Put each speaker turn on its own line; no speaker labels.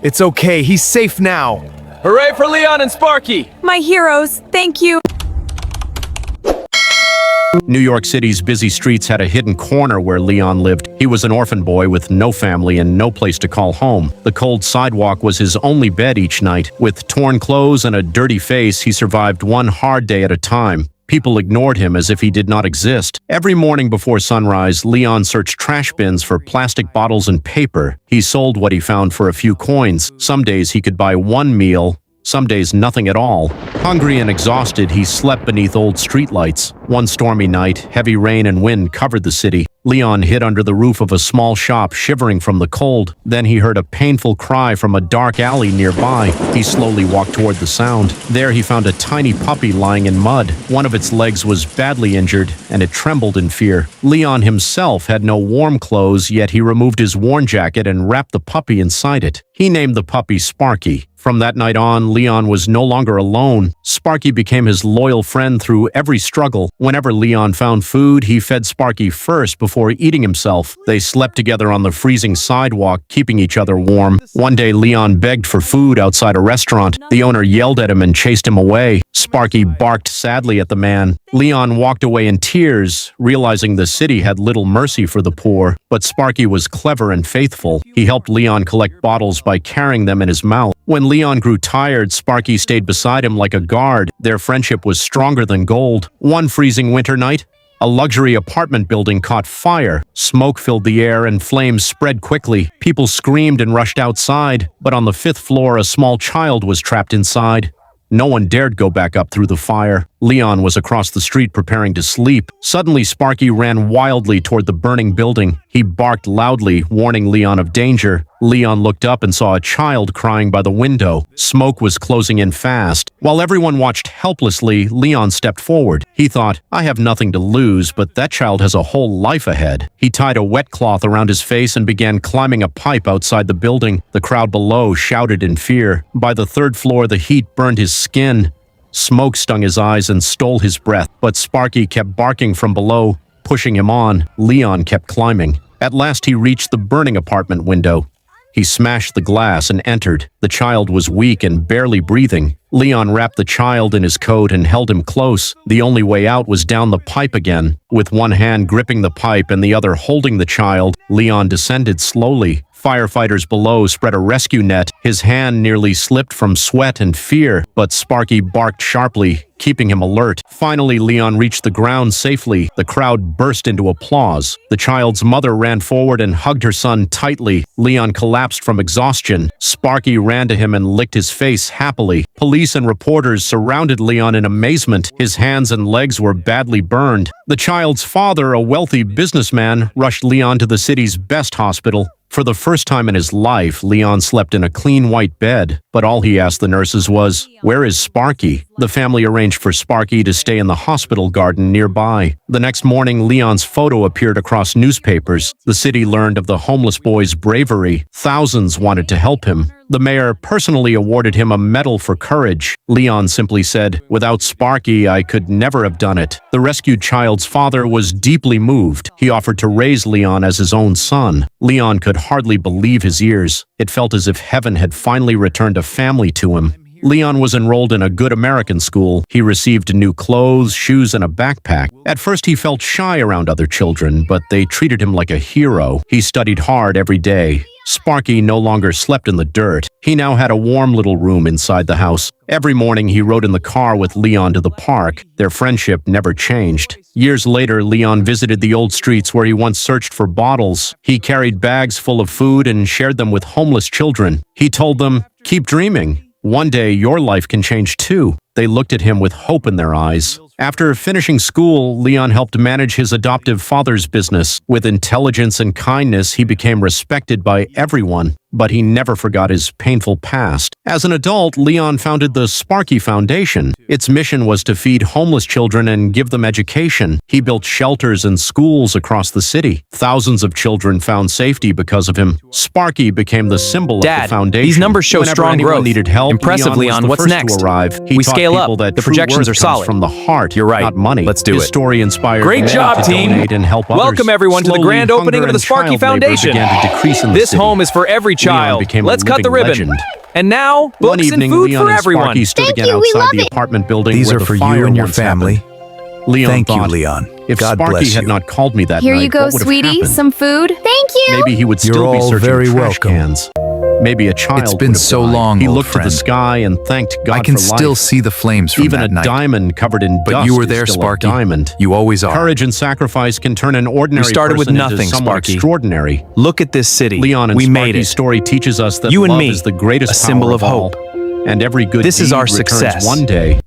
It's okay, he's safe now.
Hooray for Leon and Sparky!
My heroes, thank you.
New York City's busy streets had a hidden corner where Leon lived. He was an orphan boy with no family and no place to call home. The cold sidewalk was his only bed each night. With torn clothes and a dirty face, he survived one hard day at a time. People ignored him as if he did not exist. Every morning before sunrise, Leon searched trash bins for plastic bottles and paper. He sold what he found for a few coins. Some days he could buy one meal, some days nothing at all. Hungry and exhausted, he slept beneath old streetlights. One stormy night, heavy rain and wind covered the city. Leon hid under the roof of a small shop, shivering from the cold. Then he heard a painful cry from a dark alley nearby. He slowly walked toward the sound. There he found a tiny puppy lying in mud. One of its legs was badly injured, and it trembled in fear. Leon himself had no warm clothes, yet he removed his worn jacket and wrapped the puppy inside it. He named the puppy Sparky. From that night on, Leon was no longer alone. Sparky became his loyal friend through every struggle. Whenever Leon found food, he fed Sparky first before eating himself. They slept together on the freezing sidewalk, keeping each other warm. One day, Leon begged for food outside a restaurant. The owner yelled at him and chased him away. Sparky barked sadly at the man. Leon walked away in tears, realizing the city had little mercy for the poor. But Sparky was clever and faithful. He helped Leon collect bottles by carrying them in his mouth. When Leon grew tired, Sparky stayed beside him like a guard. Their friendship was stronger than gold. One freezing winter night, a luxury apartment building caught fire. Smoke filled the air and flames spread quickly. People screamed and rushed outside, but on the 5th floor, a small child was trapped inside. No one dared go back up through the fire. Leon was across the street preparing to sleep. Suddenly, Sparky ran wildly toward the burning building. He barked loudly, warning Leon of danger. Leon looked up and saw a child crying by the window. Smoke was closing in fast. While everyone watched helplessly, Leon stepped forward. He thought, I have nothing to lose, but that child has a whole life ahead. He tied a wet cloth around his face and began climbing a pipe outside the building. The crowd below shouted in fear. By the 3rd floor, the heat burned his skin. Smoke stung his eyes and stole his breath, but Sparky kept barking from below, pushing him on. Leon kept climbing. At last he reached the burning apartment window. He smashed the glass and entered. The child was weak and barely breathing. Leon wrapped the child in his coat and held him close. The only way out was down the pipe again. With one hand gripping the pipe and the other holding the child, Leon descended slowly. Firefighters below spread a rescue net. His hand nearly slipped from sweat and fear, but Sparky barked sharply, keeping him alert. Finally, Leon reached the ground safely. The crowd burst into applause. The child's mother ran forward and hugged her son tightly. Leon collapsed from exhaustion. Sparky ran to him and licked his face happily. Police and reporters surrounded Leon in amazement. His hands and legs were badly burned. The child's father, a wealthy businessman, rushed Leon to the city's best hospital. For the first time in his life, Leon slept in a clean white bed, but all he asked the nurses was, "Where is Sparky?" The family arranged for Sparky to stay in the hospital garden nearby. The next morning, Leon's photo appeared across newspapers. The city learned of the homeless boy's bravery. Thousands wanted to help him. The mayor personally awarded him a medal for courage. Leon simply said, "Without Sparky, I could never have done it." The rescued child's father was deeply moved. He offered to raise Leon as his own son. Leon could hardly believe his ears. It felt as if heaven had finally returned a family to him. Leon was enrolled in a good American school. He received new clothes, shoes, and a backpack. At first, he felt shy around other children, but they treated him like a hero. He studied hard every day. Sparky no longer slept in the dirt. He now had a warm little room inside the house. Every morning, he rode in the car with Leon to the park. Their friendship never changed. Years later, Leon visited the old streets where he once searched for bottles. He carried bags full of food and shared them with homeless children. He told them, "Keep dreaming. One day, your life can change too." They looked at him with hope in their eyes. After finishing school, Leon helped manage his adoptive father's business. With intelligence and kindness, he became respected by everyone, but he never forgot his painful past. As an adult, Leon founded the Sparky Foundation. Its mission was to feed homeless children and give them education. He built shelters and schools across the city. Thousands of children found safety because of him. Sparky became the symbol of the foundation.
These numbers show
Whenever
strong
anyone
growth.
needed help,
Impressive,
Leon was
Leon.
the
What's
first
next?
to arrive. He
We
taught
scale
people
up.
that
The
true
projections
worth
are
comes
solid.
from the heart,
You're right.
not money.
Let's do
His
it.
story inspired
Great
many
job,
to
team.
donate and help others.
Welcome everyone to the
Slowly,
grand opening
hunger
of the
and
Sparky
child labor
Foundation.
began to decrease in the
This
city.
home is for every child.
became a
Let's cut the
living
ribbon.
legend.
And now,
One
books and
evening,
food
Leon
for
and
everyone.
Sparky stood
Thank
again
you, we
outside
love
the
it.
apartment building
These
where
are
the
for you
fire
and your
once
family.
happened. Leon
Thank you,
thought,
Leon.
if
God
Sparky
bless
had
you.
not called me that
Here
night,
you go,
what would have
sweetie.
happened?
Some food.
Thank you.
Maybe he would
You're
still be
all
searching
very
trash
welcome.
cans. Maybe a child
It's been
would have
so
died.
long,
He
old
looked to the
friend.
sky and thanked God
I can
for
still
life.
see the flames from
Even
that
a
night.
diamond covered in
But
dust
you were
is
there,
still
Sparky.
a diamond.
You always are.
Courage and sacrifice can turn an ordinary
We started with
person into
nothing,
someone
Sparky.
extraordinary.
Look at this city.
Leon and
we
Sparky's
made it.
story teaches us that
You and
love
me,
is the greatest
a symbol
power
of
all,
hope.
and every good
This is
deed
our
returns
success.
one day.